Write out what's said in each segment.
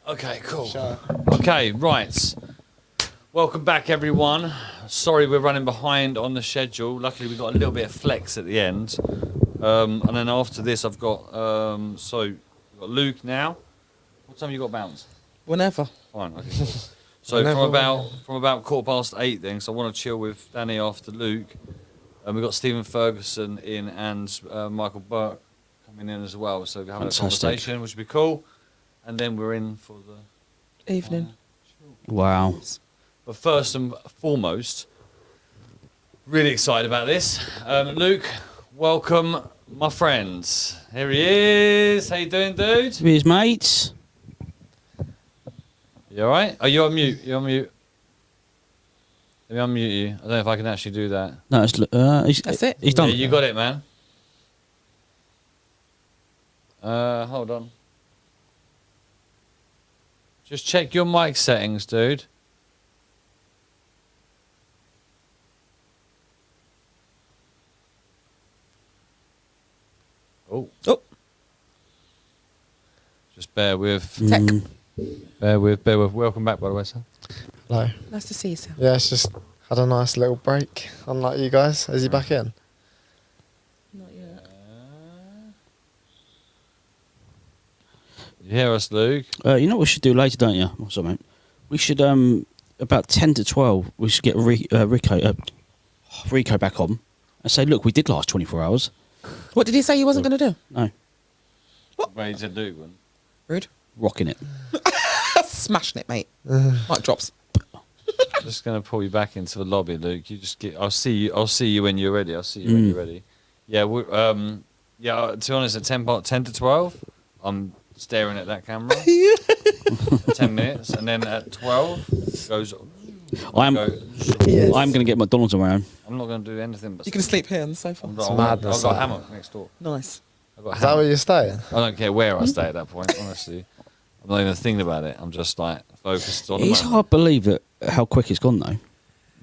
Okay, cool. Sure. Okay, right. Welcome back, everyone. Sorry we're running behind on the schedule. Luckily, we got a little bit of flex at the end. And then after this, I've got we've got Luke now. What time you got bounce? Whenever. Fine. Okay. Cool. So from about 8:15, then. So I want to chill with Danny after Luke. And we've got Stephen Ferguson in and Michael Burke coming in as well. So we're having a conversation, which would be cool. And then we're in for the Evening. Wow. But first and foremost, really excited about this. Luke, welcome, my friends. Here he is. How you doing, dude? His mates. You all right? Are you on mute? You're on mute. Let me unmute you. I don't know if I can actually do that. No, that's it. He's done. Yeah, you got it, man. Hold on. Just check your mic settings, dude. Oh. Just bear with. Tech. Bear with. Welcome back, by the way, sir. Hello. Nice to see you, Sam. Yeah, it's just had a nice little break. Unlike you guys. Is he back in? Not yet. You hear us, Luke? You know what we should do later, don't you? What's up, mate? We should about 10 to 12. We should get Rico back on and say, look, we did last 24 hours. What did he say he wasn't going to do? No, Ready to Luke one. Rude. rocking it. Smashing it, mate. Mic drops. Just gonna pull you back into the lobby, Luke. You just get. I'll see you when you're ready. I'll see you when you're ready. Yeah. Yeah. To be honest, at 10 to 12, I'm staring at that camera. 10 minutes, and then at 12 goes. I'm Yes. going to get McDonald's on my own. I'm not gonna do anything but. You can sleep here on the sofa. I've It's got madness, a that. hammock next door. Nice. I've got a Is that hammock. where you're staying? I don't care where I stay at that point. Honestly, I'm not even thinking about it. I'm just like focused on. It's the hard to believe that how quick it's gone, though.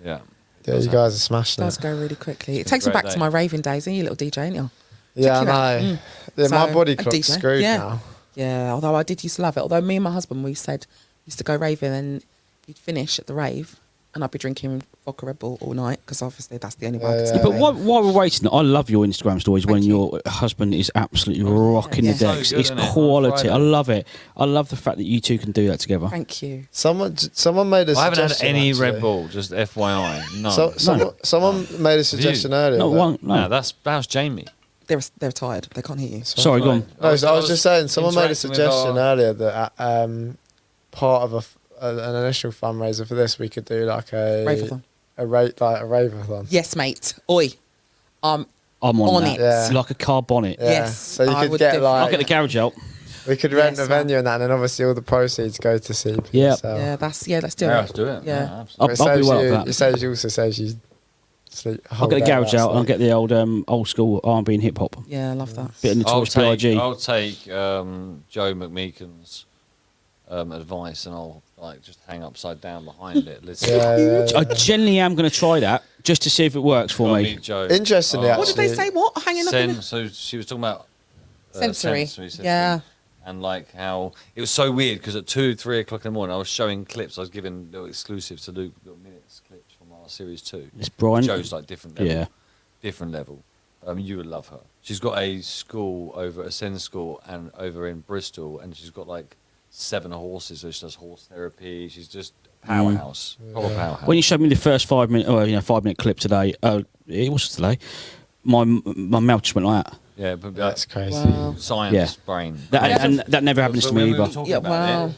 Yeah. Yeah, you guys are smashing It does it. go really quickly. It It's been takes me a back great to day. my raving days, ain't you, little DJ, ain't you? Yeah, I Check it out. know. Yeah, my So, body a clock's DJ. screwed Yeah. now. Yeah, although I did used to love it. Although me and my husband, we said, used to go raving and he'd finish at the rave and I'd be drinking vodka Red Bull all night because obviously that's the only way I could Yeah, sleep. But while we're waiting, I love your Instagram stories when Thank you. your husband is absolutely rocking Yeah. the So decks. good, It's isn't it? quality. On I Friday. love it. I love the fact that you two can do that together. Thank you. Someone made a I haven't had suggestion. any actually. Red Bull. Just FYI. No. Someone made a suggestion earlier. No, that- one, no. No, that was Jamie. They're tired. They can't hear you. Sorry, go on. No, so I was just saying, someone made a interacting with suggestion our- earlier that part of an initial fundraiser for this, we could do like Rave-a-thon. a rave-a-thon. Yes, mate. Oi. I'm on On that. it. Yeah. Like a car bonnet. Yeah. Yes, So you I could would get do- like I'll get the garage out. we could rent Yes, a venue and that, and then obviously all the proceeds go to CP. Yeah. So. Yeah, let's do Yeah, it. let's do it. Yeah. absolutely. I'll It be saves well you, up for it that. saves you also saves you sleep. I'll get the garage out and I'll get the old school R&B and hip hop. Yeah, I love that. Bit of Notorious B.I.G. I'll take Joe McMeekan's advice, and I'll like just hang upside down behind it. Listen. I genuinely am going to try that just to see if it works for I'll me. meet Joe. Interestingly, Oh. What did they say? What? Hanging up in the... So she was talking about Sensory. system, Yeah. and like how it was so weird because at 2-3 o'clock in the morning I was showing clips. I was giving little exclusives to Luke, little minutes clips from our series 2. It's Brian. Joe's like different level. Yeah. Different level. You would love her. She's got a school over at Ascend School and over in Bristol, and she's got like 7 horses. So she does horse therapy. She's just a powerhouse. Proper powerhouse. When you showed me the first 5 minute, 5 minute clip today, it was today. My mouth just went like that. yeah, but That's crazy. Wow. science Yeah. brain. And that never happens But to when me we were either. talking Yeah, about wow. it,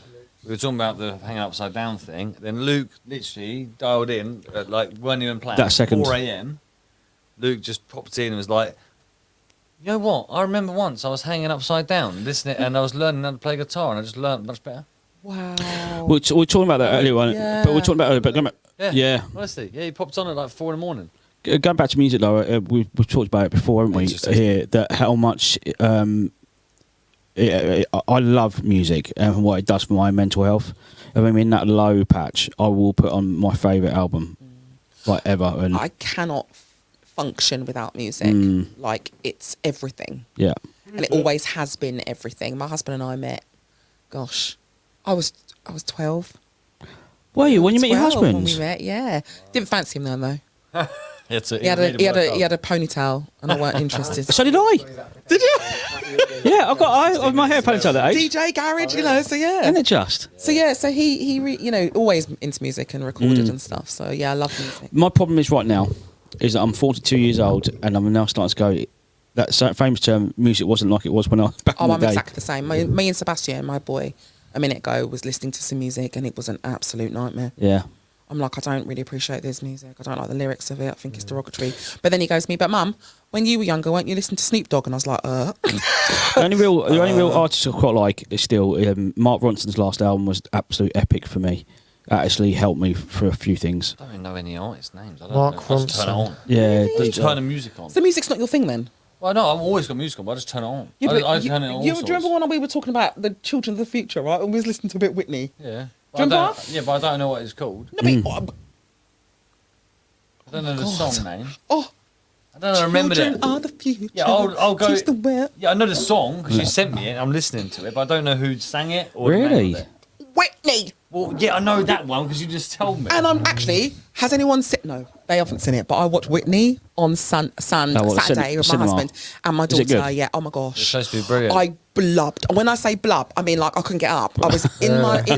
we were talking about the hanging upside down thing. Then Luke literally dialed in, like weren't even planned. That second. 4 a.m. Luke just popped in and was like, "You know what? I remember once I was hanging upside down, listening, and I was learning how to play guitar, and I just learned much better." Wow. We were talking about that earlier, Yeah. but we were talking about earlier. But going back, yeah. Honestly, yeah, he popped on at like 4 in the morning. Going back to music, though, we've talked about it before, haven't we? Interesting. Here, that how much I love music and what it does for my mental health. If I'm in that low patch, I will put on my favourite album, like ever. And I cannot function without music. Like, it's everything. yeah, And it always has been everything. My husband and I met, gosh, I was 12. Were you when you met your 12 husband? When we met, yeah. Didn't fancy him then though. He had a ponytail, and I weren't interested. So did I. Did you? Yeah, I my hair ponytail at that age. DJ garage, you know. So yeah. Isn't it just? So yeah, so he you know, always into music and recorded and stuff. So yeah, I love music. My problem is right now is that I'm 42 years old and I'm now starting to go. That famous term, music wasn't like it was when I was back in the I'm day. exactly the same. Me and Sebastian, my boy, a minute ago was listening to some music, and it was an absolute nightmare. Yeah. I'm like, I don't really appreciate this music. I don't like the lyrics of it. I think it's derogatory. But then he goes to me, but Mum, when you were younger, weren't you listening to Snoop Dogg? And I was like, The only real artist I quite like is still Mark Ronson's last album was absolute epic for me. That actually helped me for a few things. I don't even know any artist names. I don't Mark know. I just turn it Ronson. on. Yeah. Just turn the music on. So music's not your thing then? Well, no, I've always got music on, but I just turn it on. Yeah, I turn it on all do you sorts. remember when we were talking about the children of the future, right? And we was listening to a bit Whitney. Yeah. Do you remember? Yeah, but I don't know what it's called. No, but I don't know the God. song name. oh, I don't know, remember children it. are the future. Yeah, I'll go. Teach them well. Yeah, I know the song because you sent me it. I'm listening to it, but I don't know who sang it or Really? the name of it. Whitney. Well, yeah, I know that one because you just told me. And I'm actually, has anyone seen? No, they haven't seen it. But I watched Whitney on Saturday with my cinema? husband and my Is it daughter. good? Yeah. Oh my It's gosh. supposed to be brilliant. I blubbed. And when I say blub, I mean like I couldn't get up. I was in my, it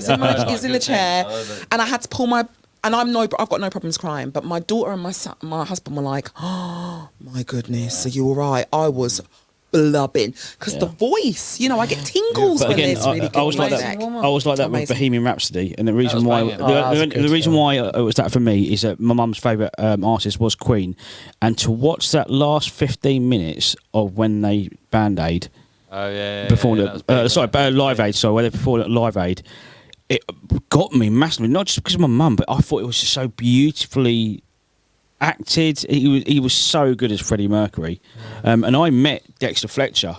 was in the chair, and I had to pull my. And I've got no problems crying. But my daughter and my husband were like, oh my goodness, are you all right? I was blubbing because the voice, you know, I get tingles But when again, there's really good I was like music. that. I was like that with Amazing. Bohemian Rhapsody, and the reason was why banging. the reason why it was that for me is that my mum's favourite artist was Queen, and to watch that last 15 minutes of when they Band Aid Oh yeah. before yeah, that was big, Live Aid, sorry, where they performed at Live Aid, it got me massively. Not just because of my mum, but I thought it was just so beautifully acted. He was so good as Freddie Mercury, and I met Dexter Fletcher.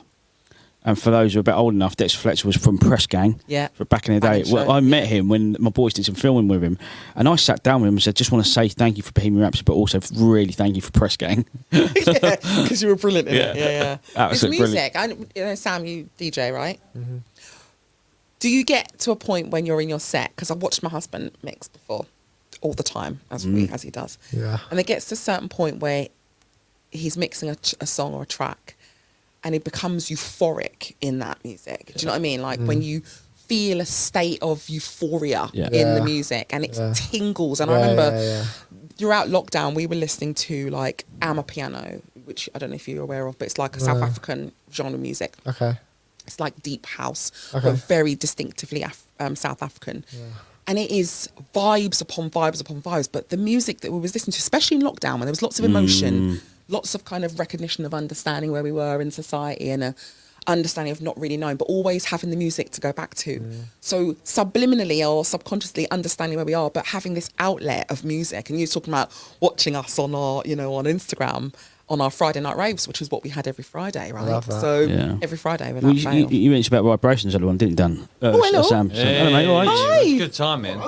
And for those who are a bit old enough, Dexter Fletcher was from Press Gang. Yeah. For back in the day. Back in Well, show, I met him when my boys did some filming with him. And I sat down with him and said, just want to say thank you for Bohemian Rhapsody, but also really thank you for Press Gang. Yeah, because you were brilliant in it. Yeah. It's Absolutely music. Sam, you DJ, right? Mm-hmm. Do you get to a point when you're in your set? Because I've watched my husband mix before, all the time, as he does. Yeah. And it gets to a certain point where he's mixing a song or a track, and it becomes euphoric in that music. Do you know what I mean? Like when you feel a state of euphoria Yeah. in the Yeah. music, and it Yeah. tingles. And Yeah, I remember yeah. throughout lockdown, we were listening to like Amapiano, which I don't know if you're aware of, but it's like a South African genre music. Okay. It's like deep house, Okay. but very distinctively South African. And it is vibes upon vibes upon vibes. But the music that we was listening to, especially in lockdown, when there was lots of emotion, lots of kind of recognition of understanding where we were in society, and a understanding of not really knowing, but always having the music to go back to. So subliminally or subconsciously understanding where we are, but having this outlet of music. And you're talking about watching us on our, on Instagram, on our Friday night raves, which is what we had every Friday, right? love that. So Yeah. every Friday without Well, fail. you mentioned about vibrations earlier on, didn't you, Dan? hello. Sam. Yeah, Hello, mate. All right. Hi. Good timing.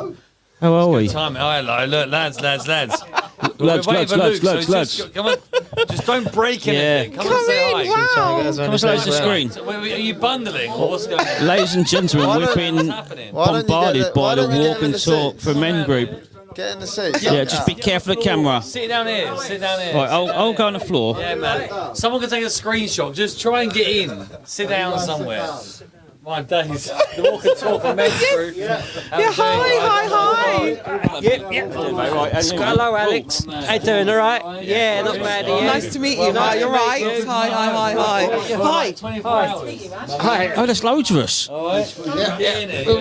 How are we? Good timing. Oh, hello. Look, lads. Lads, We're waiting for Luke, so lads. Come on. Just don't break anything. Yeah. Come and say hi. Wow. Come on, close the screen. So, are you bundling or what's going on? Ladies and gentlemen, Why we've don't- been What's happening? Why don't you get bombarded the- by why the don't you get Walk in and the Talk seats? for Men group. Get in the seats. Yeah, just be careful of the camera. Sit down here. Sit down here. Right, I'll go on the floor. Yeah, man. Someone can take a screenshot. Just try and get in. Sit down somewhere. My days. The Walk and Talk for Men group. Yeah, hi. Hello, Alex. How you doing? All right? Yeah, not bad. Yeah. Nice to meet you. Hi, you're right. Hi. Hi. 24 hours. Oh, there's loads of us. Get in here.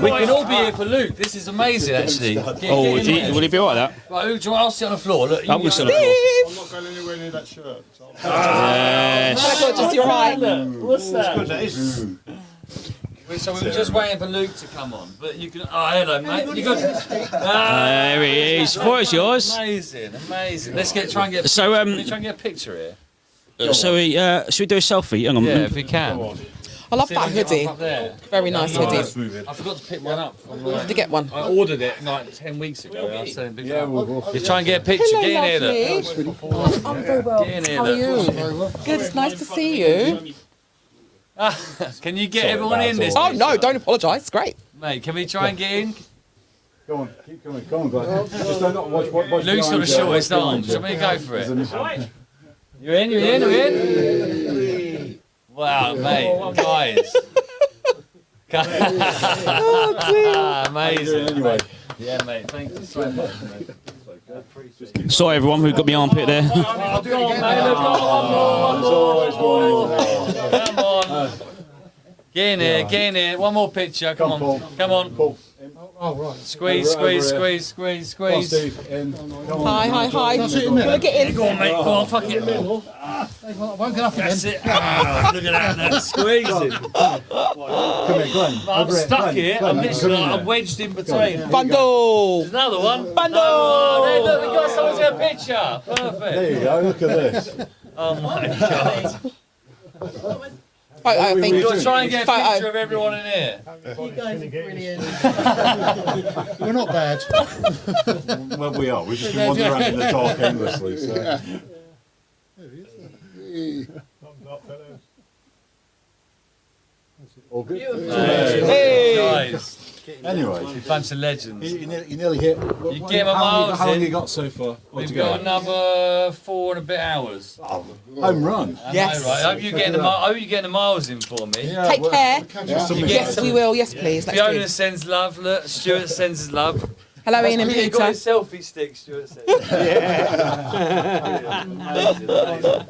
We can all be here for Luke. This is amazing, actually. Get Oh, in here. would he be all right, that? Right, who do you want? I'll sit on the floor. Look, I'm going to sit on the floor. I'm not going anywhere near that shirt. Yes. Oh, just you're right. What's that? So we were just waiting for Luke to come on, but you can. Oh, hello, mate. You got. There he is. What is yours? Amazing. Let's try and get. So, Can we try and get a picture here? should we do a selfie? Hang on. Yeah, if we can. I love See if I that can get hoodie. one up there. Very nice hoodie. I forgot to pick one up. You have to get one. I ordered it like 10 weeks ago. I said, you try and get a picture. Get in here, look. I'm very well. Get in here, How are look. you? Good. It's nice to see you. Can you get Sorry, everyone in that's this? all. Oh no, don't apologise. It's great. Mate, can we try and get in? Go on, keep coming. Come on, guys. Just don't watch Luke's got the shortest arms. Shall we go for it? You're in, you're in, you're in. Wow, mate, guys. Amazing. Anyway. Yeah, mate, thank you so much, mate. Sorry, everyone, who got my armpit there. Come on, mate, we've got one more. Come on. Get in here. One more picture. Come on. Come on. Paul. Squeeze. Steve, in. Come on. Hi. Wanna get in? Go on, mate. Go on, fuck it. That's it. Look at that. Squeeze it. Come here, Glenn. I'm stuck here. I'm wedged in between. Bundle. There's another one. Bundle. Oh, there, look, we got someone to get a picture. Perfect. There you go. Look at this. Oh my god. Photo, I think. We've got to try and get a Photo. picture of everyone in here. You guys are brilliant. We're not bad. Well, we are. We've just been wandering around in the dark endlessly. So. All good? Hey. Guys, Anyway, bunch of legends. you nearly hit. You get my miles How long in. you got so far? We've got another 4 and a bit hours. Home run. Yes. Right. I hope you're getting the miles in for me. Yeah, Take care. You Yes, get we will. Yes, please. Let's Fiona do. sends love. Look, Stuart sends his love. Hello, Ian and Peter got Peter. his selfie stick. Stuart said.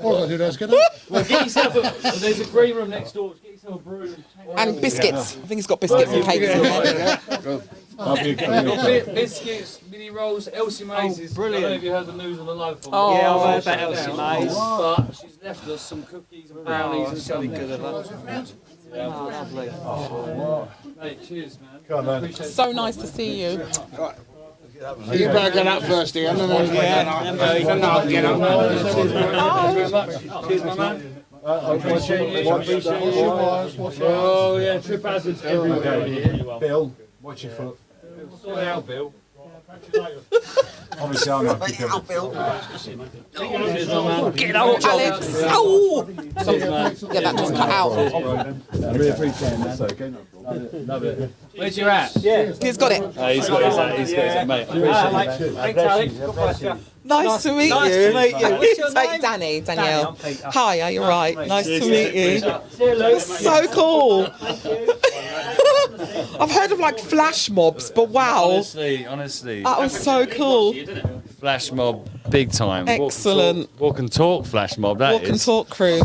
All I do is get up. Well, get yourself there's a green room next door. Get yourself a broom. And biscuits. I think he's got biscuits and cakes. Biscuits, mini rolls, Elsie Mays. brilliant. I don't know if you heard the news on the loaf. Oh. Yeah, I've heard about Elsie Mays. But she's left us some cookies and brownies and something good of her. Lovely. Mate, cheers, man. Come on, man. Appreciate it. So nice to see you. You better get up first, Ian. And then get up. Thank you very much. Cheers, my man. I appreciate you. Oh, yeah, trip hazards everywhere here. Bill, watch your foot. Sort it out, Bill. Obviously, I'm not keeping. Cheers, my man. Get out, Alex. Oh. Cheers, man. Yeah, that just cut out. I really appreciate it, man. So, okay, no problem. Love it. Where's your at? He's got it. He's got his at. He's got his at, mate. I appreciate it. Thanks, Alex. God bless you. Nice to meet you. Nice to meet you. What's your Say name? Danny, Danny, Danielle. I'm Peter. Hi, are you right? Nice to meet you. See you, Luke. So cool. I've heard of like flash mobs, but wow, Honestly. that was so cool. Flash mob, big time. Excellent. Walk and talk flash mob, that Walk and is. talk crew.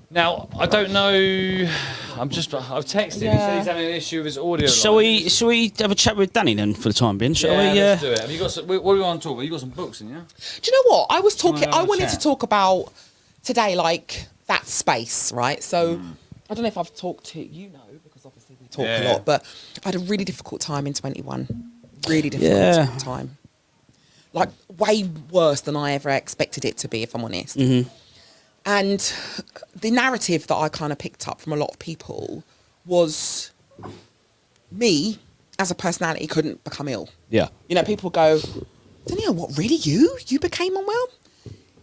Now, I don't know. I've texted him. He said he's having an issue with his audio. Shall line. we have a chat with Danny then for the time being? Shall Yeah, we? let's do it. Have you got some, what do you want to talk about? You got some books in, yeah? Do you know what? I was talking. Wanna have I a wanted chat? to talk about today, like that space, right? So I don't know if I've talked to you know because obviously we talk a Yeah. lot, but I had a really difficult time in 21. Really difficult time. Like way worse than I ever expected it to be, if I'm honest. And the narrative that I kind of picked up from a lot of people was me as a personality couldn't become ill. Yeah. You know, people go, Danielle, what, really you? You became unwell?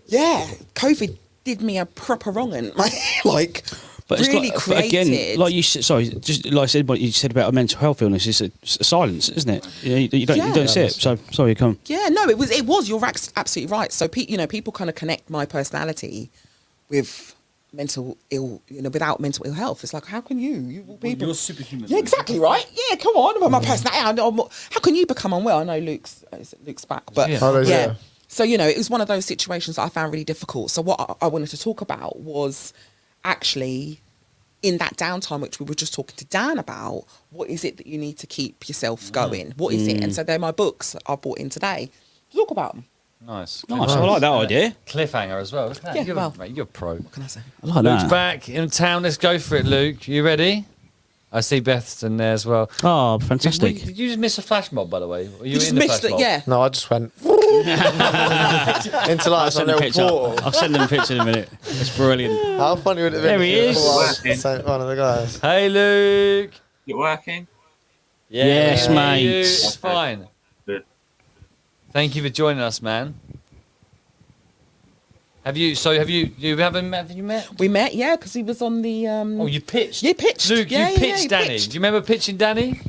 Yeah, COVID did me a proper wrong'un. like, But it's really like, created. but again, like you said, sorry, just like I said, what you said about a mental health illness is a silence, isn't it? You don't see it. So sorry, come. Yeah, no, it was. You're absolutely right. So, people kind of connect my personality with mental ill, without mental ill health. It's like, how can you people? You're superhuman. Yeah, exactly right. Yeah, come on. About my personality. How can you become unwell? I know Luke's back, but Yeah. Oh, yeah. yeah. So it was one of those situations that I found really difficult. So what I wanted to talk about was actually in that downtime, which we were just talking to Dan about. What is it that you need to keep yourself going? What is it? And so they're my books I brought in today to talk about them. Nice. Nice. I like that idea. Cliffhanger as well. Look at that. Yeah, you're, well. mate, you're a pro. What can I say? I like Luke's that. back in town. Let's go for it, Luke. You ready? I see Bethston there as well. Oh, fantastic. Did you just miss a flash mob, by the way? Were you You just in the missed flash it, mob? yeah. No, I just went into like some little portal. I'll send them a picture in a minute. It's brilliant. How funny would it have been? There he if you is. thought I was the same- one of the guys. Hey, Luke. You working? Yeah, Yes, you. mate. It's fine. Good. Thank you for joining us, man. Have you? So have you? You haven't met? Have you met? We met, yeah, because he was on the. Oh, you pitched. Yeah, pitched. Luke, Yeah, you yeah, pitched he Danny. pitched. Do you remember pitching Danny?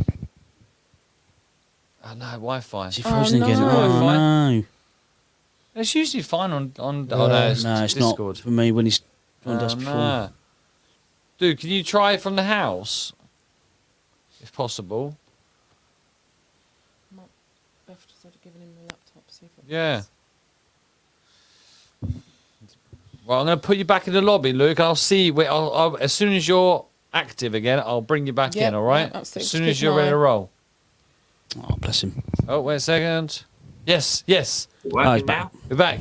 Oh no, Wi-Fi. Is he frozen no. again? Oh, no. It's usually fine on. Oh no, No, it's it's Discord. not for me when he's joined us Oh, before. no. Dude, can you try it from the house, if possible? Beth just started giving him the laptop. See if it Yeah. Well, I'm going to put you back in the lobby, Luke. I'll see. I'll, as soon as you're active again, I'll bring you back Yep, in. All right. yeah, absolutely. As soon Just as keep you're an ready eye. to roll. Oh, bless him. Oh, wait a second. Yes. Oh, he's Working back. now? We're back.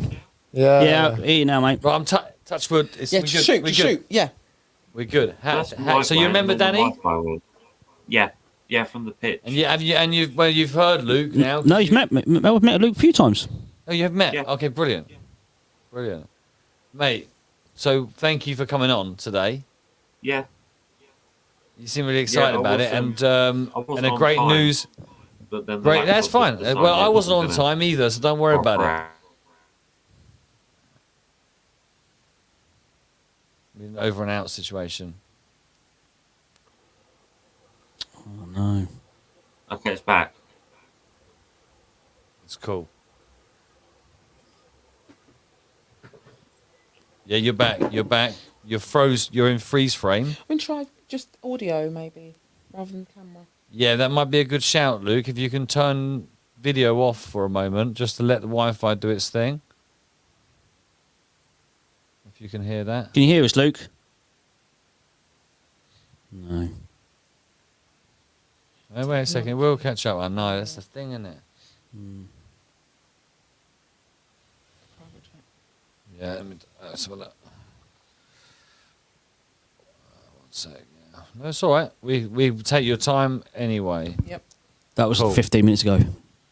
Yeah, here now, mate. Right, I'm touch wood. Yeah, we're just good. shoot, We're just good. shoot. Yeah. We're good. That's So Wi-Fi, you remember normal Danny? Wi-Fi was. Yeah, from the pitch. And you've heard Luke now. No, he's met me. I've met Luke a few times. Oh, you have met. Yeah. Okay, brilliant. Brilliant, mate. So thank you for coming on today. Yeah, You seem really excited I about was, it, and I wasn't a on great time, news. but then the Great, that's laptop fine. just decided Well, I it wasn't on gonna time either, so don't worry about it. cooperate. An over and out situation. Oh, no. Okay, it's back. It's cool. Yeah, you're back. You're back. You're froze. You're in freeze frame. I mean, try just audio maybe rather than camera. Yeah, that might be a good shout, Luke. If you can turn video off for a moment, just to let the Wi-Fi do its thing. If you can hear that. Can you hear us, Luke? No. Oh, wait a second. We'll catch up. I know that's the thing, isn't it? Yeah. Let's have a look. One sec. Yeah. No, it's all right. We take your time anyway. Yep. That was Cool. 15 minutes ago.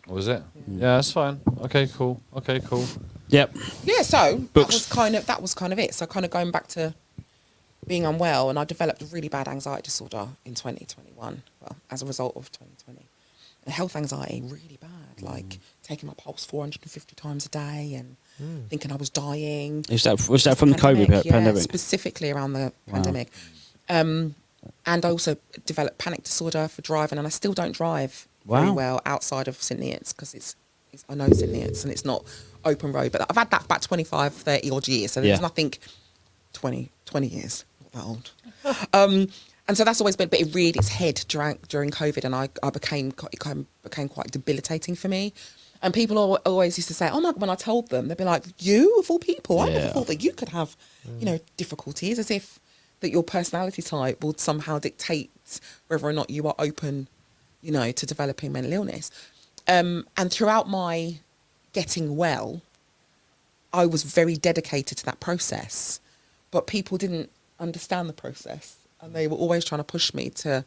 Was it? Yeah, that's fine. Okay, cool. Okay, cool. Yep. Yeah, so Books. that was kind of it. So kind of going back to being unwell, and I developed a really bad anxiety disorder in 2021. Well, as a result of 2020, and health anxiety really bad, like taking my pulse 450 times a day and thinking I was dying. Was that from the COVID Yeah, pandemic? specifically around the pandemic. And I also developed panic disorder for driving, and I still don't drive very Wow. well outside of St Neots because it's I know St Neots and it's not open road. But I've had that for about 25, 30 odd years, so there's Yeah. nothing. 20 years, not that old. And so that's always been, but it reared its head during COVID, and it became quite debilitating for me. And people always used to say, "Oh my!" When I told them, they'd be like, "You of all people, I never Yeah. thought that you could have, difficulties." As if that your personality type would somehow dictate whether or not you are open, to developing mental illness. And throughout my getting well, I was very dedicated to that process, but people didn't understand the process, and they were always trying to push me to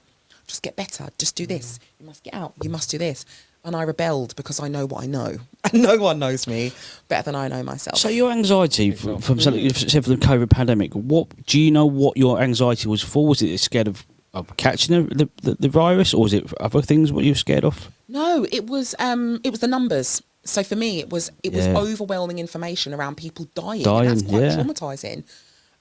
just get better, just do this, you must get out, you must do this. And I rebelled because I know what I know, and no one knows me better than I know myself. So your anxiety from something you said for the COVID pandemic, what do you know what your anxiety was for? Was it scared of catching the virus, or was it other things what you were scared of? No, it was the numbers. So for me, it was Yeah. overwhelming information around people dying. Dying, And that's quite yeah. traumatizing,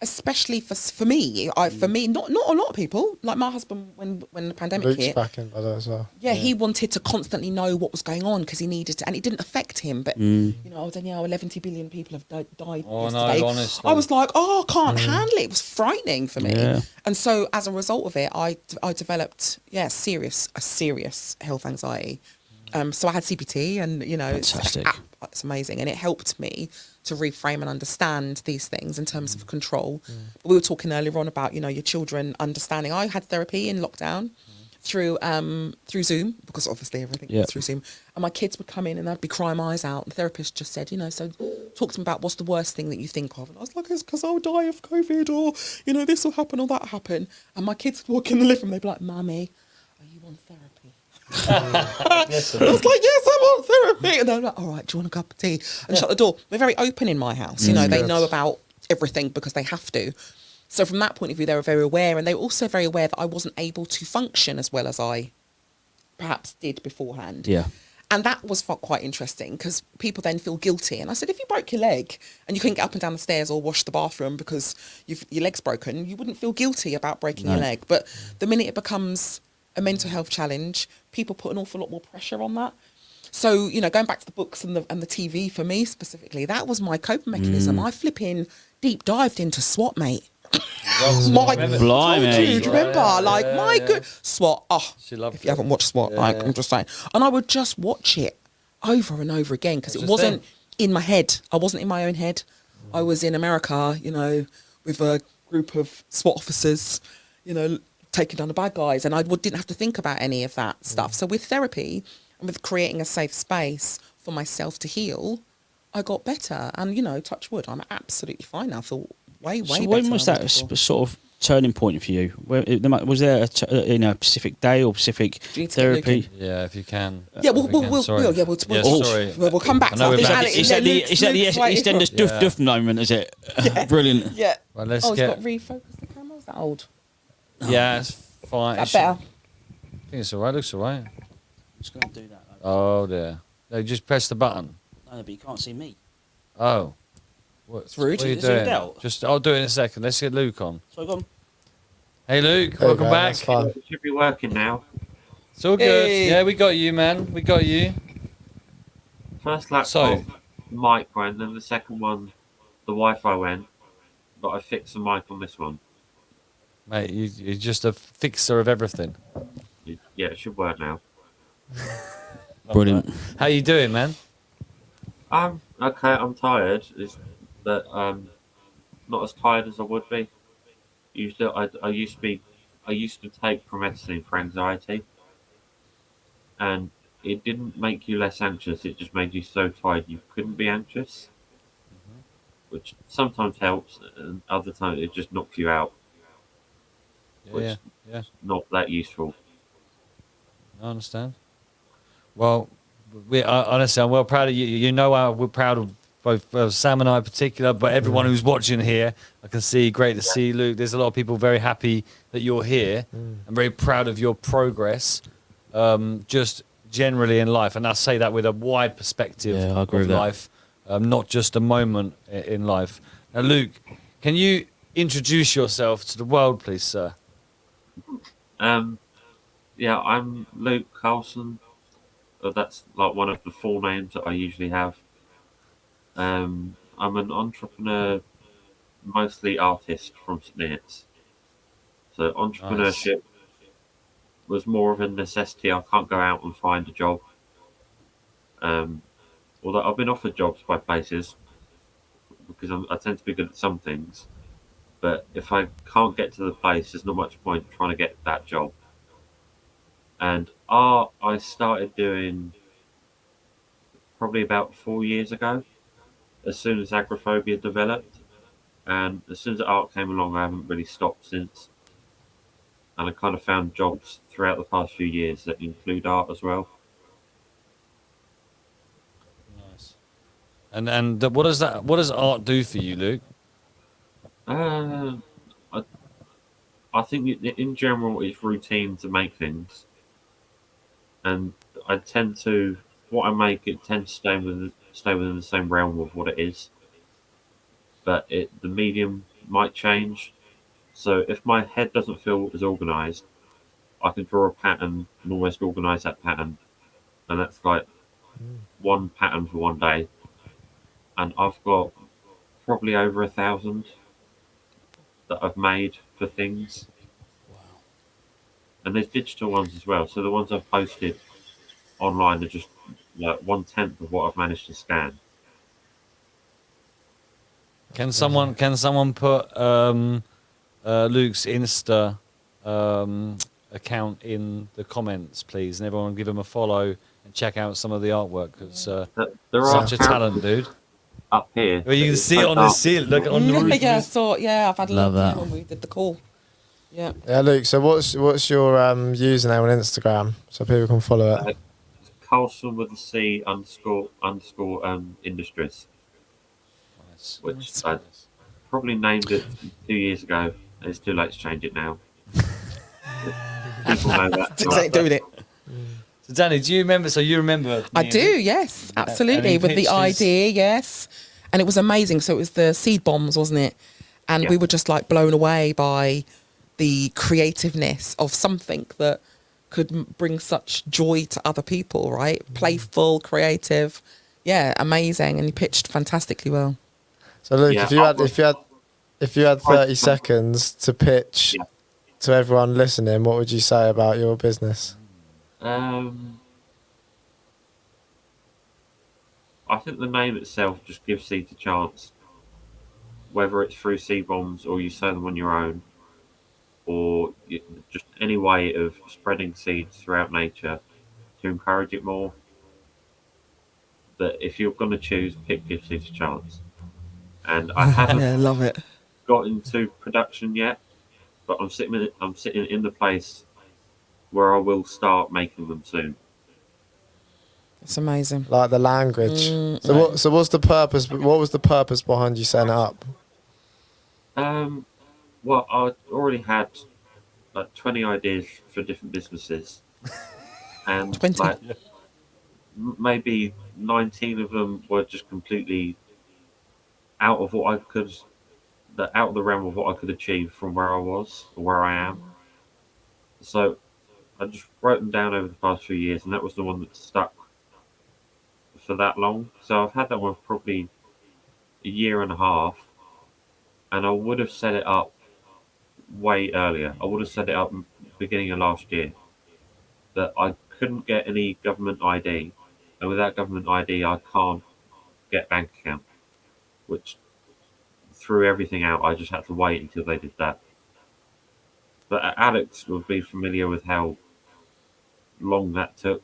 especially for me. For me, not a lot of people. Like my husband, when the pandemic Luke's hit, back in by that as well. yeah, he wanted to constantly know what was going on because he needed to, and it didn't affect him. But I was 11 billion people have died Oh, no, yesterday. honestly. I was like, I can't handle it. It was frightening for me. Yeah. And so as a result of it, I developed a serious health anxiety. So I had CPT, and Fantastic. it's amazing, and it helped me to reframe and understand these things in terms of control. We were talking earlier on about your children understanding. I had therapy in lockdown through Zoom, because obviously everything Yeah. was through Zoom, and my kids would come in and they'd be crying my eyes out. The therapist just said, so talk to them about what's the worst thing that you think of, and I was like, it's because I'll die of COVID, or this will happen or that happen. And my kids would walk in the living room, they'd be like, Mummy, are you on therapy? I was like, yes, I'm on therapy. And they're like, all right, do you want a cup of tea? And shut the door. We're very open in my house. They know about everything because they have to. So from that point of view, they were very aware. And they were also very aware that I wasn't able to function as well as I perhaps did beforehand. Yeah. And that was quite interesting because people then feel guilty. And I said, if you broke your leg and you couldn't get up and down the stairs or wash the bathroom because your leg's broken, you wouldn't feel guilty about breaking your leg. But the minute it becomes a mental health challenge, people put an awful lot more pressure on that. So, you know, going back to the books and the TV for me specifically, that was my coping mechanism. I flipping deep dived into SWAT, mate. My Blimey. do you remember? Like, yeah, my yeah. good SWAT. Oh, She loved if you it. haven't watched SWAT, like, I'm just saying. And I would just watch it over and over again because it That's the wasn't thing. in my head. I wasn't in my own head. I was in America, you know, with a group of SWAT officers, you know, taking down the bad guys. And I didn't have to think about any of that stuff. So with therapy and with creating a safe space for myself to heal, I got better. And, you know, touch wood, I'm absolutely fine now. I feel way So better. when was than I that before. sort of turning point for you? Was there a specific day or specific Do you need to get Luke in? therapy? Yeah, if you can. Yeah, If you can, sorry. sorry. We'll come back I to know that. we're I think back. Alex- Is that the Luke's waiting for- EastEnders duff moment? Is it brilliant? Yeah. Well, let's Oh, it's get. got refocus the camera. Is that old? Yeah, it's fine. Is that better? I think it's alright. Looks alright. Just gonna do that. Oh dear. No, just press the button. No, but you can't see me. Oh. What, It's rude. What are you Is it zoomed doing? out? Just, I'll do it in a second. Let's get Luke on. So go on. Hey Luke, There you welcome go, back. That's fine. It should be working now. It's all good. Hey. Yeah, we got you, man. We got you. First laptop, So- mic went, then the second one, the Wi-Fi went, but I fixed the mic on this one. Mate, you're just a fixer of everything. Yeah, it should work now. Brilliant. How you doing, man? Okay. I'm tired, but not as tired as I would be. Usually, I used to take promethazine for anxiety, and it didn't make you less anxious. It just made you so tired you couldn't be anxious, which sometimes helps, and other times it just knocks you out. Yeah, yeah. Not that useful. I understand. Well, honestly, I'm well proud of you. You know, we're proud of both Sam and I in particular, but everyone who's watching here. I can see, great to see you, Luke. There's a lot of people very happy that you're here. I'm very proud of your progress, just generally in life. And I say that with a wide perspective Yeah, I agree of with that. life, not just a moment in life. Now, Luke, can you introduce yourself to the world, please, sir? Yeah, I'm Luke Carlson. That's like one of the full names that I usually have. I'm an entrepreneur, mostly artist from St Neots. So entrepreneurship was more of a necessity. I can't go out and find a job. Although I've been offered jobs by places because I tend to be good at some things. But if I can't get to the place, there's not much point trying to get that job. And art, I started doing probably about 4 years ago, as soon as Agoraphobia developed. And as soon as art came along, I haven't really stopped since. And I kind of found jobs throughout the past few years that include art as well. Nice. And what does art do for you, Luke? Uh, I think in general it's routine to make things, and I tend to what I make it tends to stay within the same realm of what it is. But the medium might change. So if my head doesn't feel as organised, I can draw a pattern and almost organise that pattern, and that's like one pattern for one day. And I've got probably over 1,000 that I've made for things. And there's digital ones as well. So the ones I've posted online are just like 1/10 of what I've managed to scan. Can someone put Luke's Insta account in the comments, please, and everyone give him a follow and check out some of the artwork because There are such a talent, dude. up here. Well, you can see it on the ceiling. Look on the roof. Yeah, I've had a Love look that. when we did the call. Yeah. Yeah, Luke. So what's your username on Instagram so people can follow it? Carlson with a C __ industries, Nice. which I probably named it 2 years ago. And it's too late to change it now. People know that. Just ain't doing it. So Danny, do you remember? So you remember? I me do, and Luke? yes, And absolutely, he with the pitched his- idea, yes, and it was amazing. So it was the seed bombs, wasn't it? And we were just like blown away by the creativeness of something that could bring such joy to other people, right? Playful, creative, yeah, amazing, and he pitched fantastically well. So Luke, Yeah, if you had 30 Right. seconds to pitch Yeah. to everyone listening, what would you say about your business? I think the name itself just gives seeds a chance, whether it's through seed bombs or you sow them on your own, or just any way of spreading seeds throughout nature to encourage it more. That if you're going to choose, pick Give Seeds a Chance. And I haven't Yeah, love it. got into production yet, but I'm sitting in the place where I will start making them soon. It's amazing. Like the language. So what's the purpose? What was the purpose behind you setting it up? Well, I already had like 20 ideas for different businesses, and 20. like maybe 19 of them were just completely out of what I could, out of the realm of what I could achieve from where I was or where I am. So I just wrote them down over the past few years, and that was the one that stuck for that long. So I've had that one for probably a year and a half, and I would have set it up way earlier. I would have set it up beginning of last year, but I couldn't get any government ID, and without government ID, I can't get bank account, which threw everything out. I just had to wait until they did that. But Alex would be familiar with how long that took.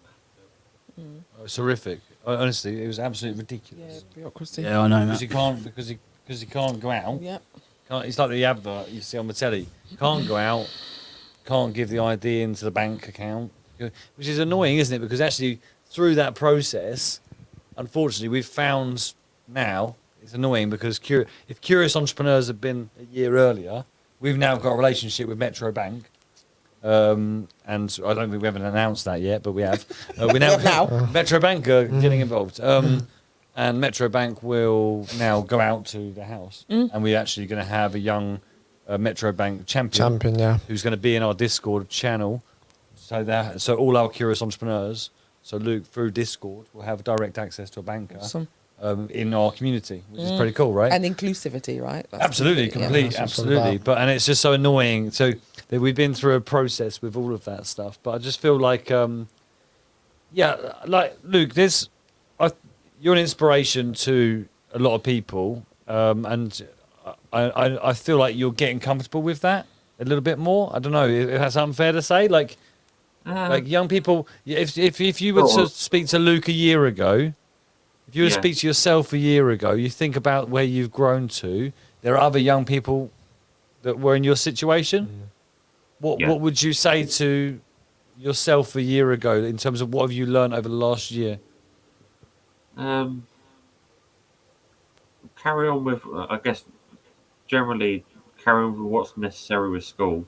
Oh, it's horrific. Honestly, it was absolutely ridiculous. Bureaucracy. Yeah, I know Because that. he can't because he can't go out. Yep. Can't, it's like the advert you see on the telly. Can't go out. Can't give the ID into the bank account, which is annoying, isn't it? Because actually, through that process, unfortunately, we've found now it's annoying because if Curious Entrepreneurs had been a year earlier, we've now got a relationship with Metro Bank. And I don't think we haven't announced that yet, but we have. We now Metro Bank are getting involved. And Metro Bank will now go out to the house, and we're actually going to have a young Metro Bank champion, Yeah. who's going to be in our Discord channel. So all our Curious Entrepreneurs, so Luke through Discord will have direct access to a banker Awesome. in our community, which is pretty cool, right? And inclusivity, right? That's Absolutely, the key, yeah. complete, That's what it's all absolutely. about. And it's just so annoying. So that we've been through a process with all of that stuff, but I just feel like, like Luke, you're an inspiration to a lot of people, and I feel like you're getting comfortable with that a little bit more. I don't know if that's unfair to say, like young people. If you were to speak to Luke a year ago. If you were to Yeah. speak to yourself a year ago, you think about where you've grown to. There are other young people that were in your situation. Yeah. What would you say to yourself a year ago in terms of what have you learned over the last year? Carry on with, I guess, generally carry on with what's necessary with school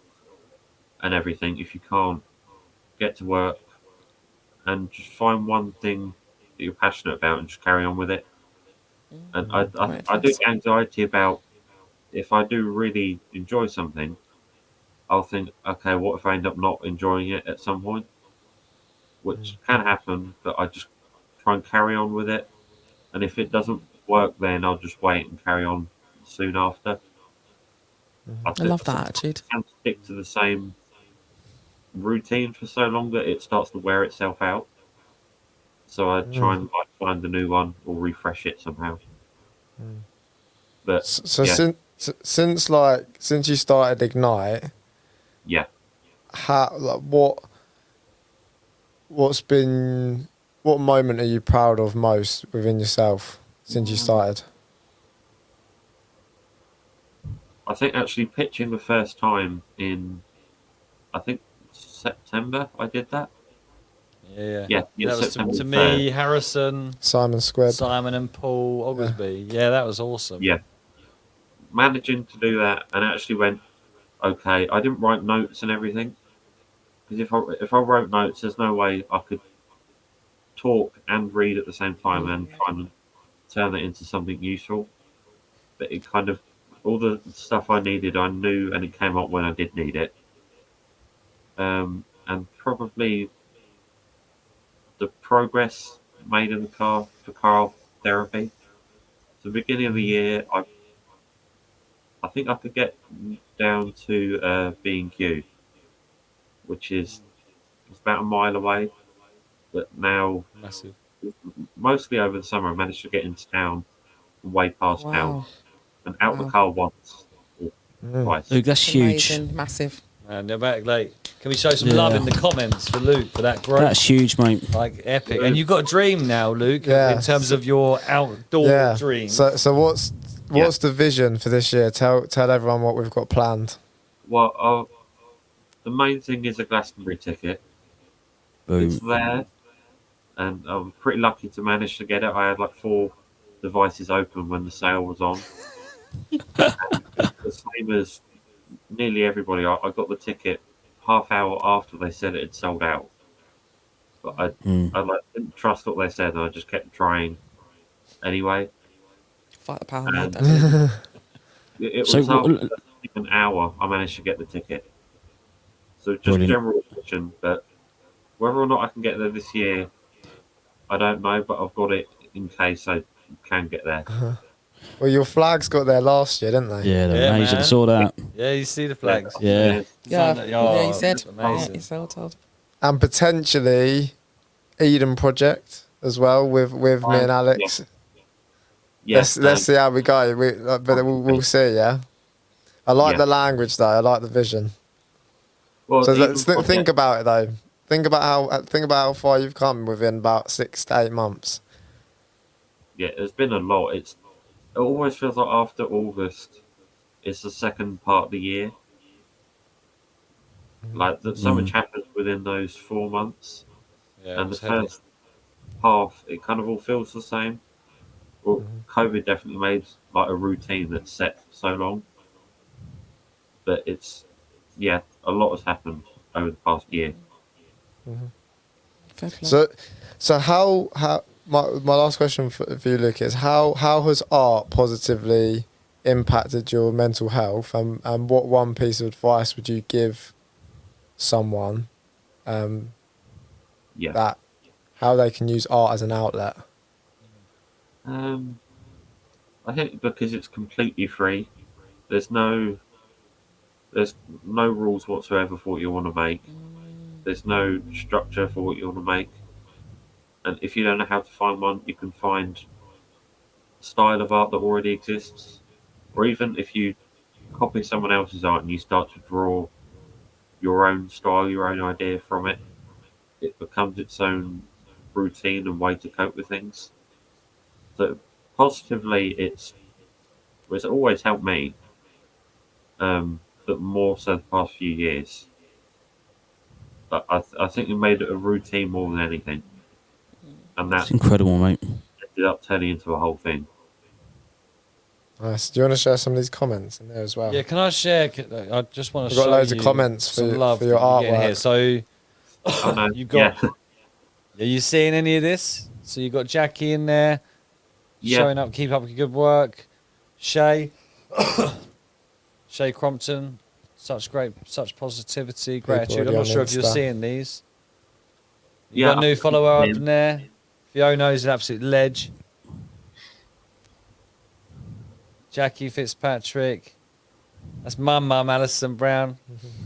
and everything. If you can't get to work, and just find one thing that you're passionate about and just carry on with it. And I do get anxiety about if I do really enjoy something, I'll think, okay, what if I end up not enjoying it at some point? Which can happen, but I just try and carry on with it. And if it doesn't work, then I'll just wait and carry on soon after. I love that attitude. I can stick to the same routine for so long that it starts to wear itself out. So I try and like find a new one or refresh it somehow. But So yeah, since you started Ignite, yeah. what moment are you proud of most within yourself since you started? I think actually pitching the first time in, I think September I did that. Yeah, Yeah, in that was September to the me, Harrison, Simon Squibb. Simon, and Paul Oglesby. Yeah, that was awesome. Yeah, managing to do that and actually went okay. I didn't write notes and everything because if I wrote notes, there's no way I could talk and read at the same time and try and turn it into something useful. But it kind of all the stuff I needed, I knew, and it came up when I did need it. And probably the progress made in the car for car therapy. So the beginning of the year, I think I could get down to B&Q, which is it's about a mile away. But now, Massive. mostly over the summer, I managed to get into town and way past town Wow. and out the Wow. car once or twice. Luke, that's huge. Amazing. Massive. Man, they're back late. Can we show some Yeah. love in the comments for Luke for that growth? That's huge, mate. Like epic. And you've got a dream now, Luke, Yeah. in terms of your outdoor Yeah. dream. So what's the vision for this year? Tell everyone what we've got planned. Well, the main thing is a Glastonbury ticket. It's Boom. there, and I'm pretty lucky to manage to get it. I had like 4 devices open when the sale was on. The same as nearly everybody. I got the ticket half hour after they said it had sold out. But I didn't trust what they said, and I just kept trying anyway. Fight the power. And mate. it So was what- after an hour I managed to get the ticket. So just Brilliant. general admission, but whether or not I can get there this year, I don't know. But I've got it in case I can get there. Well, your flags got there last year, didn't they? Yeah, they're Yeah, amazing. I man. saw that. Yeah, you see the flags. Yeah. Yeah. Oh, Yeah. You said. amazing. Yeah, you told. And potentially Eden Project as well with me and Alex. Yes, Let's see how we go. But we'll see. Yeah. I like Yeah. the language though. I like the vision. Well, So even let's project- think about it though. Think about how far you've come within about 6 to 8 months. Yeah, it's been a lot. It always feels like after August, it's the second part of the year. Like that, so much happens within those 4 months, Yeah, and the it's heavy. first half, it kind of all feels the same. Well, COVID definitely made like a routine that's set for so long, but a lot has happened over the past year. Fair play. So how my last question for you, Luke, is how has art positively impacted your mental health, and what one piece of advice would you give someone Yeah. that how they can use art as an outlet? I think because it's completely free, there's no rules whatsoever for what you want to make. There's no structure for what you want to make. And if you don't know how to find one, you can find a style of art that already exists. Or even if you copy someone else's art and you start to draw your own style, your own idea from it, it becomes its own routine and way to cope with things. So positively, it's always helped me, but more so the past few years. But I think it made it a routine more than anything, and that It's incredible, mate. ended up turning into a whole thing. Nice. Do you want to share some of these comments in there as well? Yeah, can I share? I just want to We've show got loads of you comments for some love your that you're getting artwork. here. So, Oh, no, You got- yeah, are you seeing any of this? So you got Jackie in there, Yeah. showing up, keep up the good work. Shay, Shay Crompton, such positivity, gratitude. I'm already not on sure if you're Insta. seeing these. You Yeah, got a new I've follower up seen in there. Fiona is an absolute ledge. Jackie Fitzpatrick. That's my mum, Alison Brown.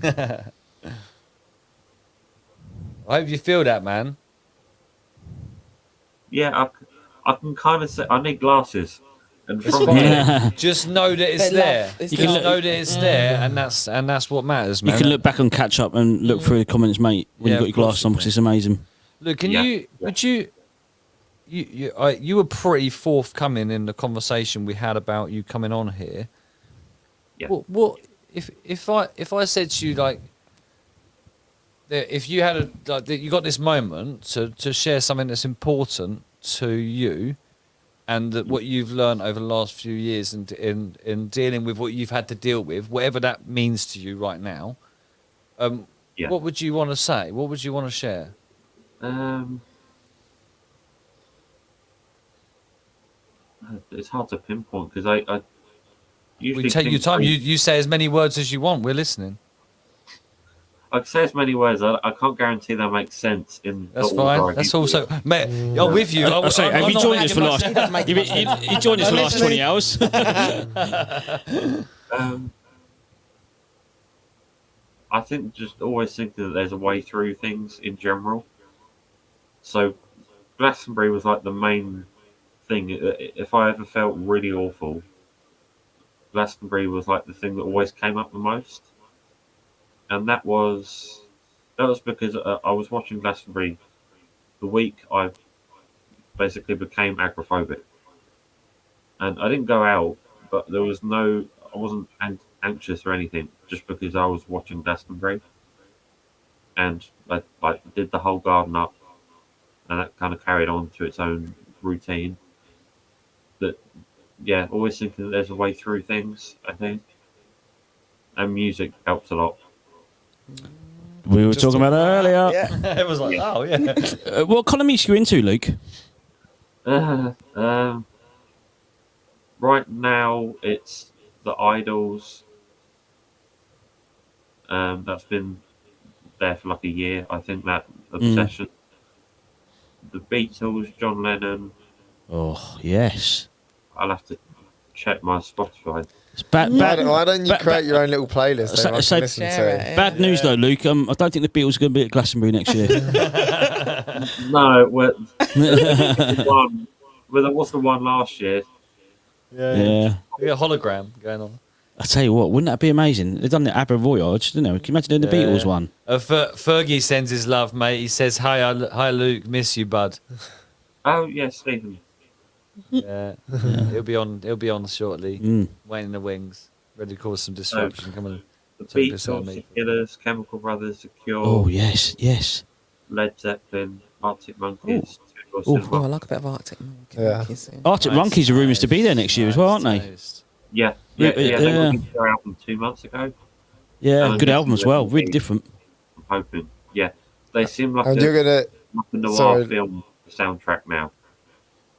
I hope you feel that, man. yeah. I can kind of say I need glasses, and It's from fine. here, Just know that it's But there. love, it's Just love. know that it's there, and that's what matters, You man. can look back and catch up and look through the comments, mate, when Yeah, you've got of your course glasses on, you because can. it's amazing. Look, can Yeah, you? yeah. Would you? You were pretty forthcoming in the conversation we had about you coming on here. Yeah. What if I said to you like, that if you had that you got this moment to share something that's important to you, and that what you've learned over the last few years in dealing with what you've had to deal with, whatever that means to you right now, Yeah. what would you want to say? What would you want to share? it's hard to pinpoint because I usually We take your think time. You say as many words as you want. We're listening. I can say as many words. I can't guarantee they make sense in That's the order. fine. That's also, mate. I'm with you. I say, have I'm you not joined us for making last? much- You joined us for the last 20 hours. I think just always thinking that there's a way through things in general. So Glastonbury was like the main thing. If I ever felt really awful, Glastonbury was like the thing that always came up the most, and that was because I was watching Glastonbury the week I basically became agoraphobic, and I didn't go out, but there was no, I wasn't anxious or anything, just because I was watching Glastonbury, and I like did the whole garden up, and that kind of carried on to its own routine. That yeah, always thinking that there's a way through things. I think, and music helps a lot. We were talking about that earlier. Yeah. It was like, oh yeah. What kind of music are you into, Luke? Right now, it's the Idols. That's been there for like a year. I think that obsession. The Beatles, John Lennon. Oh, yes. I'll have to check my Spotify. It's bad, Why don't you create your own little playlist So- that I so- can listen Share to? it. bad news though, Luke. I don't think the Beatles are going to be at Glastonbury next year. No, the one. Well, there was the one last year. Yeah. We got a hologram going on. I tell you what, wouldn't that be amazing? They've done the Abbey Voyage, didn't they? Can you imagine doing the Yeah. Beatles one? Fergie sends his love, mate. He says, hi, Luke. Miss you, bud. Oh yeah, Stephen. Yeah. He'll be on shortly. Mm. Waiting in the wings. Ready to cause some disruption. Come on. The Take this on Beatles, me. the Killers, Chemical Brothers, The Cure, Oh, yes, yes. Led Zeppelin, Arctic Monkeys. Two Door Ooh. Cinema. Oh, I like a bit of Arctic Monkeys. Yeah. Arctic Monkeys are rumours to be there next year as well, aren't they? Nice. Yeah, Yeah, they yeah. released their album 2 months ago. Yeah, And good this album is as well. the Really big- different. I'm hoping. Yeah, they seem like And a, you're gonna like a noir sorry. film soundtrack now.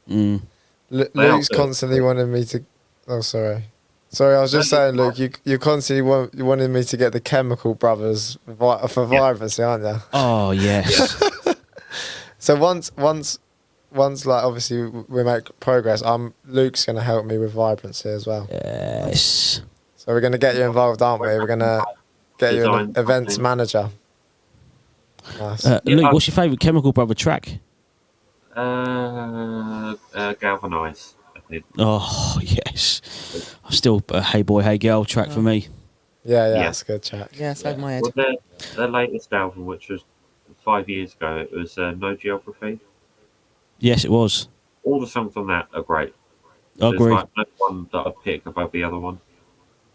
Mm. Luke's are. constantly wanting me to. Oh, sorry. Sorry, I was just saying, Luke. You constantly you wanted me to get the Chemical Brothers for vibrancy, aren't you? Oh, yes. So once, like obviously we make progress. Luke's gonna help me with vibrancy as well. Yes. So we're gonna get you involved, aren't we? We're gonna get you an Design events something. manager. Nice. Luke, what's your favourite Chemical Brother track? Galvanize, I think. Oh, yes. Still a Hey Boy, Hey Girl track for me. yeah, yeah. that's a good chat. Yeah, it's over my head. Well, their latest album, which was 5 years ago, it was No Geography. Yes, it was. All the songs on that are great. I There's agree. like no one that I pick above the other one.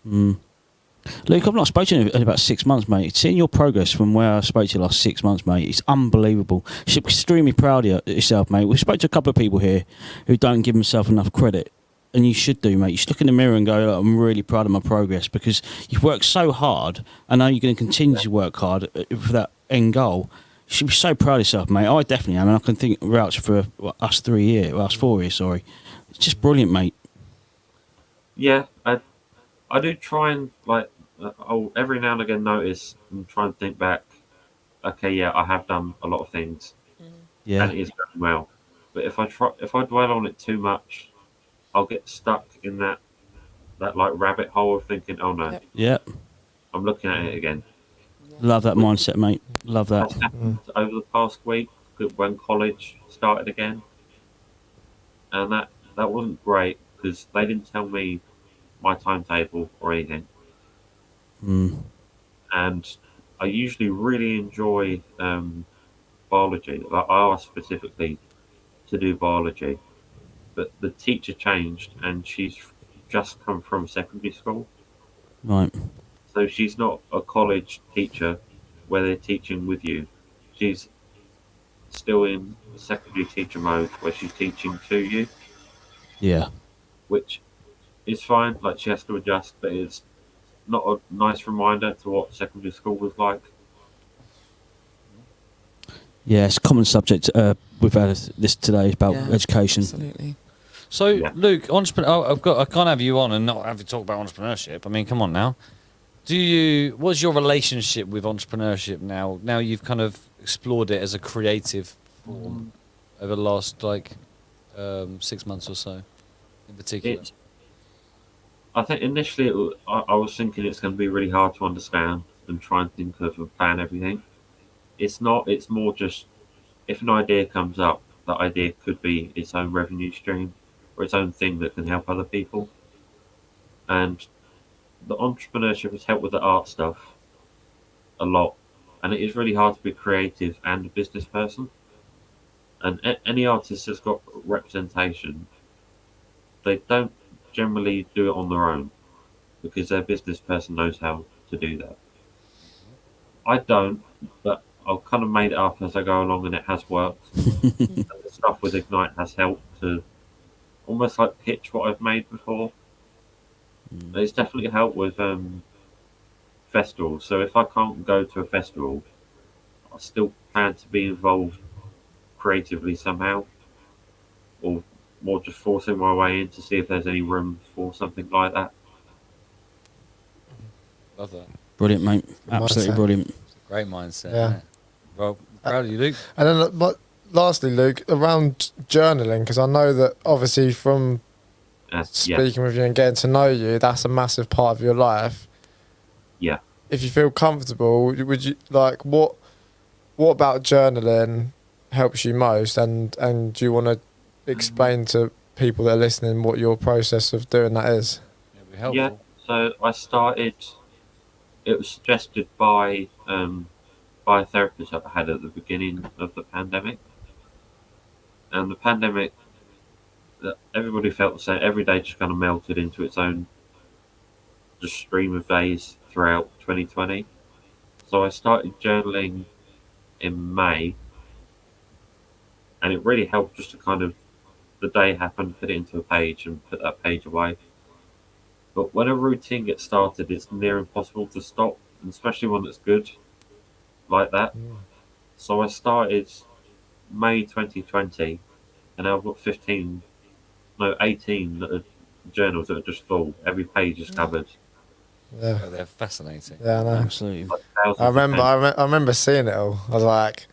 Mm. Luke, I've not spoken to you in about 6 months, mate. Seeing your progress from where I spoke to you last 6 months, mate, it's unbelievable. You should be extremely proud of yourself, mate. We spoke to a couple of people here who don't give themselves enough credit. And you should do, mate. You should look in the mirror and go, "Look, I'm really proud of my progress," because you've worked so hard. I know you're going to continue to work hard for that end goal. You should be so proud of yourself, mate. I definitely am, and I can think vouch for us 4 years, sorry. It's just brilliant, mate. Yeah, I do try and like I'll every now and again notice and try and think back. Okay, yeah, I have done a lot of things, Yeah. and it is going well. But if I dwell on it too much, I'll get stuck in that like rabbit hole of thinking, oh no, Yep. Yeah. I'm looking at it again. Love that mindset, mate. Love that. That's happened over the past week when college started again, and that wasn't great because they didn't tell me my timetable or anything. Mm. And I usually really enjoy biology. Like, I asked specifically to do biology, but the teacher changed, and she's just come from secondary school, Right. so she's not a college teacher where they're teaching with you. She's still in secondary teacher mode where she's teaching to you, Yeah. which is fine. Like, she has to adjust, but it's not a nice reminder to what secondary school was like. Yeah, it's a common subject we've had this today about Yeah, education. Absolutely. So, Yeah. Luke, I can't have you on and not have you talk about entrepreneurship. I mean, come on now. What's your relationship with entrepreneurship now? Now you've kind of explored it as a creative form over the last 6 months or so, in particular. I think initially I was thinking it's going to be really hard to understand and try and think of and plan everything. It's not. It's more just if an idea comes up, that idea could be its own revenue stream or its own thing that can help other people. And the entrepreneurship has helped with the art stuff a lot. And it is really hard to be creative and a business person. And any artist that's got representation, they don't generally do it on their own because their business person knows how to do that. I don't, but I've kind of made it up as I go along, and it has worked. And the stuff with Ignite has helped to almost like pitch what I've made before. It's definitely helped with festivals. So if I can't go to a festival, I still plan to be involved creatively somehow, or more just forcing my way in to see if there's any room for something like that. Love that. Brilliant, mate. Absolutely mindset. brilliant. Great mindset. Yeah. Isn't it? Well, proud of you, Luke. And then, lastly, Luke, around journaling, because I know that obviously from Yeah, speaking with you and getting to know you, that's a massive part of your life. yeah. If you feel comfortable, would you like what about journaling helps you most, and do you want to explain to people that are listening what your process of doing that is? It'll be helpful. Yeah. So I started. It was suggested by a therapist that I had at the beginning of the pandemic, and the pandemic that everybody felt the same. Every day just kind of melted into its own just stream of days throughout 2020. So I started journaling in May, and it really helped just to kind of the day happened, put it into a page, and put that page away. But when a routine gets started, it's near impossible to stop, and especially one that's good like that. So I started May 2020, and now I've got 18 that are journals that are just full. Every page is covered. Yeah, Oh, they're fascinating. yeah, I know. Absolutely. Like thousands I of remember, pages. I remember seeing it all. I was like,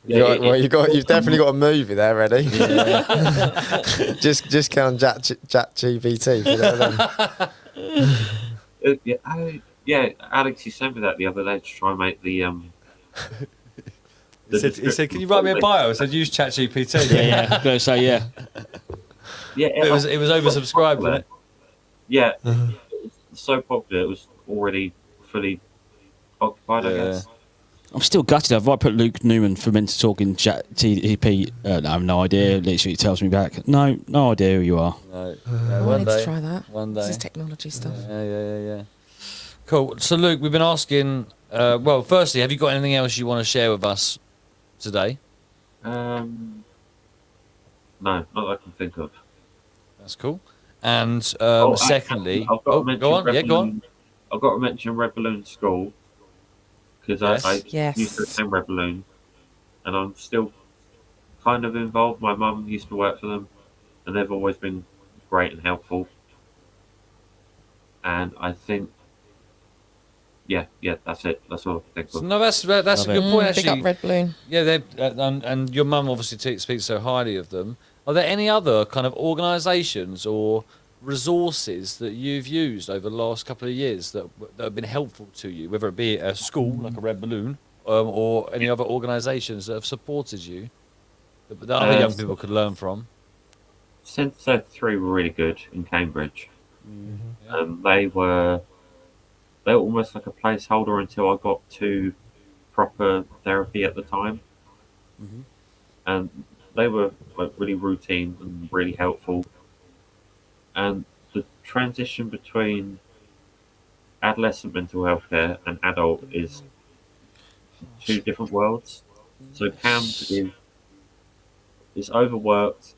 Yeah, you've definitely got a movie there ready. just count Chat GPT. You know yeah, Alex, you sent me that the other day to try and make the He said, "Can you write me a bio?" I said, "Use ChatGPT." Yeah, yeah. Go say yeah. yeah. It was oversubscribed, wasn't it? Yeah, it was so popular. It was already fully occupied, I Yeah. guess. I'm still gutted. If I put Luke Newman for men to talk in chat TDP, I have no idea. Literally, it tells me back. No idea who you are. No. I One need day. to try that. One This day. is technology stuff. Yeah. Cool. So, Luke, we've been asking. Well, firstly, have you got anything else you want to share with us today? No, not that I can think of. That's cool. And Oh, secondly, I've got to mention go on. Red Yeah, go on. Balloon. I've got to mention Red Balloon School because I Yes. used to attend Red Balloon, and I'm still kind of involved. My mum used to work for them, and they've always been great and helpful. And I think, yeah, that's it. That's all I can think So, of. no, that's a Love good it. point. Pick Actually, up Red Balloon. yeah, they and your mum obviously speaks so highly of them. Are there any other kind of organisations or resources that you've used over the last couple of years that have been helpful to you, whether it be a school like a Red Balloon, or any other organisations that have supported you that other young people could learn from? Synth 3 were really good in Cambridge. Mm-hmm. They were almost like a placeholder until I got to proper therapy at the time, Mm-hmm. and they were like really routine and really helpful. And the transition between adolescent mental health care and adult is two different worlds. So is overworked.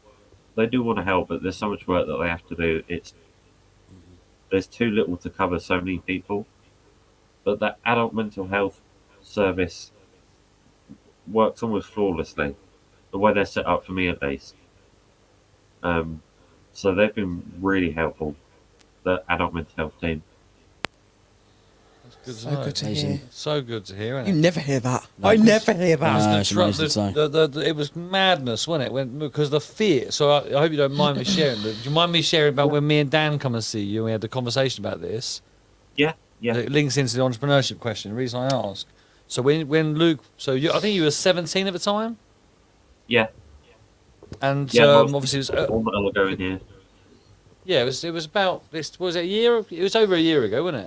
They do want to help, but there's so much work that they have to do. There's too little to cover so many people. But that adult mental health service works almost flawlessly. The way they're set up for me, at least. So they've been really helpful. The adult mental health team. Good to So know. good to Amazing. hear. So good to hear, You isn't it? never hear that. I never hear that. No, The it's tru- amazing to say. it was madness, wasn't it? Because the fear. So I hope you don't mind me sharing. Do you mind me sharing about when me and Dan come and see you and we had the conversation about this? Yeah, yeah, It links into the entrepreneurship question. The reason I ask. So when Luke, I think you were 17 at the time, yeah, and yeah. obviously it was all that go in here. yeah, it was about this. Was it a year? It was over a year ago, wasn't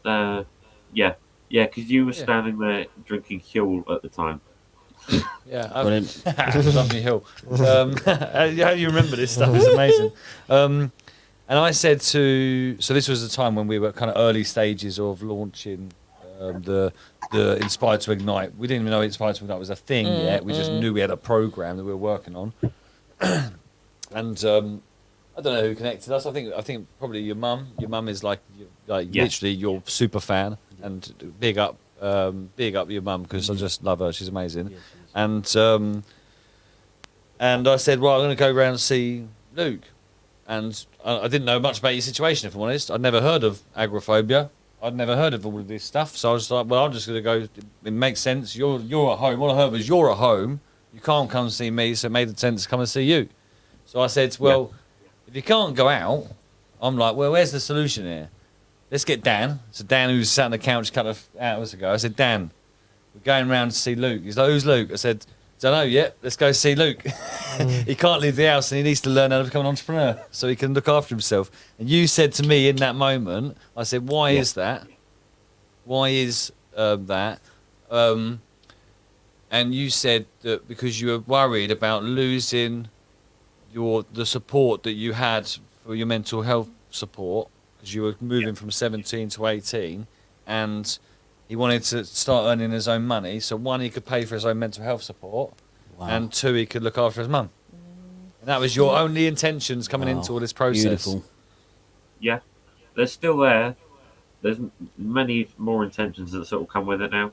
it? Yeah, yeah, because you were Yeah. standing there drinking Huel at the time. Yeah, Brilliant. Lovely Hill. How you remember this stuff is amazing. And I said so this was the time when we were kind of early stages of launching the Inspired to Ignite. We didn't even know Inspired to Ignite was a thing yet. We just knew we had a program that we were working on. And I don't know who connected us. I think probably your mum. Your mum is like Yeah. literally your super fan, and big up your mum because I just love her. She's amazing. And I said, well, I'm going to go round and see Luke. And I didn't know much about your situation, if I'm honest. I'd never heard of agoraphobia. I'd never heard of all of this stuff. So I was like, well, I'm just going to go. It makes sense. You're at home. All I heard was you're at home. You can't come see me, so it made sense to come and see you. So I said, well, if you can't go out, I'm like, well, where's the solution here? Let's get Dan. So Dan, who sat on the couch a couple of hours ago, I said, Dan, we're going round to see Luke. He's like, who's Luke? I said, don't know yet. Let's go see Luke. He can't leave the house and he needs to learn how to become an entrepreneur so he can look after himself. And you said to me in that moment, I said, why is that? Why is that? And you said that because you were worried about losing the support that you had for your mental health support because you were moving from 17 to 18 and he wanted to start earning his own money. So one, he could pay for his own mental health support, and two, he could look after his mum. And that was your only intentions coming into all this process. Beautiful. Yeah, they're still there. There's many more intentions that sort of come with it now.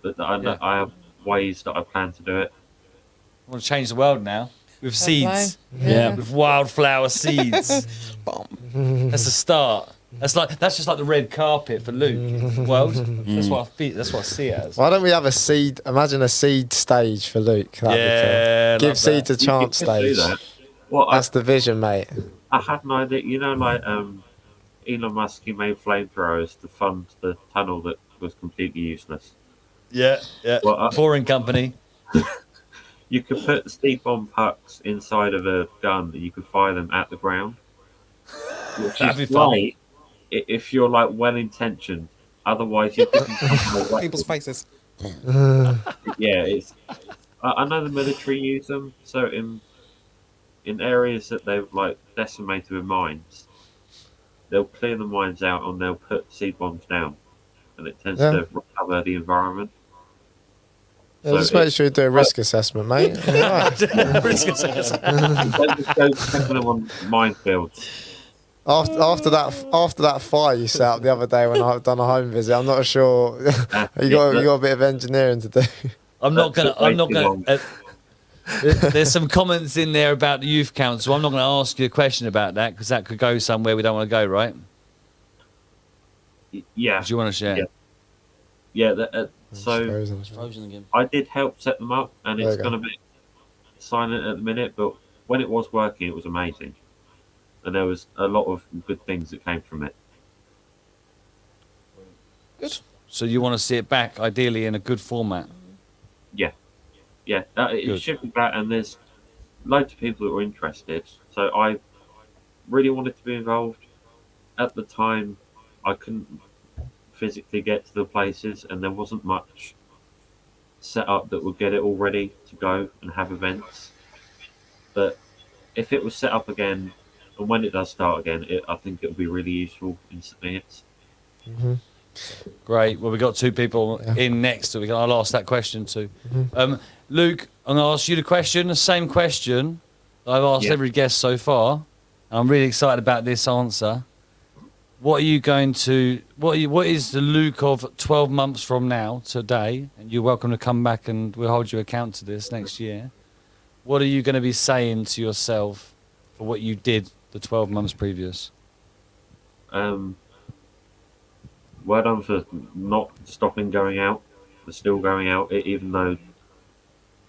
But I have ways that I plan to do it. I want to change the world now with seeds. Yeah. With wildflower seeds. Bomb. That's a start. That's just like the red carpet for Luke in the world. That's what I feel. That's what I see it as. Why don't we have a seed? Imagine a seed stage for Luke. That'd Yeah, be cool. Give love seeds a that. chance You could do stage. that. Well, That's the vision, mate. I had an idea. You know, like Elon Musk, he made flamethrowers to fund the tunnel that was completely useless. Yeah, yeah. Well, Boring company. You could put seed bomb pucks inside of a gun and you could fire them at the ground. Which That'd is be fun. great if you're like well intentioned. Otherwise, you can People's faces. Yeah, it's. I know the military use them. So in areas that they've like decimated with mines, they'll clear the mines out and they'll put seed bombs down, and it tends to recover the environment. Yeah, So just make sure you do a risk assessment, mate. All right. Don't just go taking them on minefields. After that fire you set up the other day when I've done a home visit, I'm not sure you got a bit of engineering to do. I'm not gonna. There's some comments in there about the youth council. I'm not going to ask you a question about that because that could go somewhere we don't want to go, right? Yeah. Do you want to share? Yeah. So Frozen again. I did help set them up, and There it's you go. going to be silent at the minute. But when it was working, it was amazing, and there was a lot of good things that came from it. So you want to see it back, ideally in a good format. Yeah, it Good. should be back, and there's loads of people that were interested. So I really wanted to be involved. At the time, I couldn't physically get to the places, and there wasn't much set up that would get it all ready to go and have events. But if it was set up again, and when it does start again, I think it'll be really useful in St. Great. Well, we got two people in next, so I'll ask that question too. Luke, I'm going to ask you the same question that I've asked every guest so far. And I'm really excited about this answer. What are you going to? What is the Luke of 12 months from now today? And you're welcome to come back, and we'll hold you account to this next year. What are you going to be saying to yourself for what you did the 12 months previous? Well done for not stopping going out, for still going out, even though it's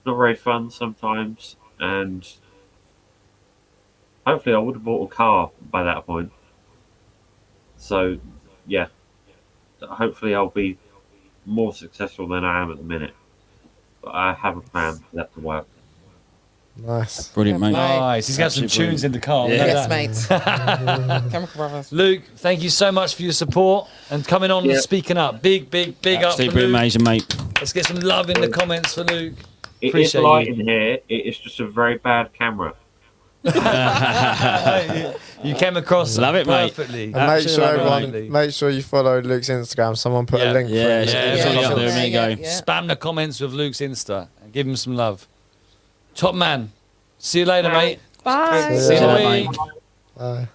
not very fun sometimes. And hopefully, I would have bought a car by that point. So, yeah, hopefully, I'll be more successful than I am at the minute. But I have a plan for that to work. Nice. Brilliant, mate. Nice. He's got some Absolutely tunes in the car. Yeah. know Yes, that. mate. Chemical Brothers. Luke, thank you so much for your support and coming on and Yeah. speaking up. Big up Absolutely for brilliant, Luke. amazing, mate. Let's get some love in the comments for Luke. It is Appreciate light you. in here. It is just a very bad camera. You came across Love it, mate. perfectly. And make Absolutely sure love it, everyone, make sure you follow Luke's Instagram. Someone put Yeah. a link Yeah, for it. yeah, it's all up there, there you go. Spam the comments with Luke's Insta and give him some love. Top man. See you later, mate. Bye. See you in a Yeah. week. Bye.